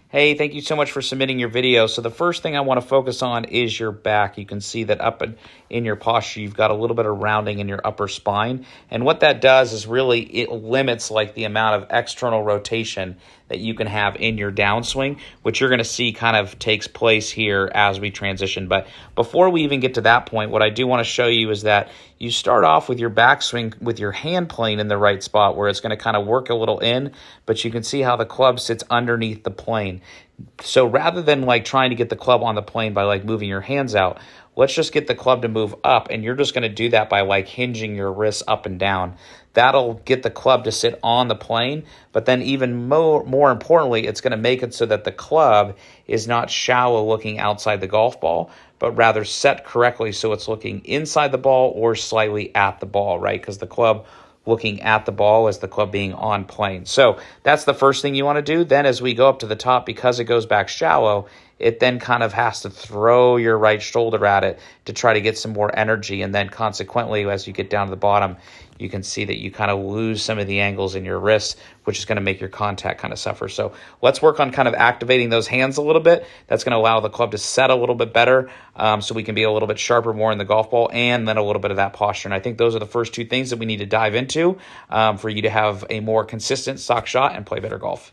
Hey, thank you so much for submitting your video. So the first thing I want to focus on is your back. You can see that up in your posture, you've got a little bit of rounding in your upper spine. And what that does is really it limits like the amount of external rotation that you can have in your downswing, which you're going to see kind of takes place here as we transition. But before we even get to that point, what I do want to show you is that you start off with your backswing with your hand plane in the right spot where it's going to kind of work a little in, but you can see how the club sits underneath the plane. So rather than like trying to get the club on the plane by like moving your hands out, let's just get the club to move up, and you're just going to do that by like hinging your wrists up and down. That'll get the club to sit on the plane, but then even more importantly, it's going to make it so that the club is not shallow looking outside the golf ball, but rather set correctly so it's looking inside the ball or slightly at the ball, right? Because the club looking at the ball as the club being on plane. So that's the first thing you want to do. Then as we go up to the top, because it goes back shallow, it then kind of has to throw your right shoulder at it to try to get some more energy. And then consequently, as you get down to the bottom, you can see that you kind of lose some of the angles in your wrists, which is going to make your contact kind of suffer. So let's work on kind of activating those hands a little bit. That's going to allow the club to set a little bit better so we can be a little bit sharper more in the golf ball, and then a little bit of that posture. And I think those are the first two things that we need to dive into for you to have a more consistent stock shot and play better golf.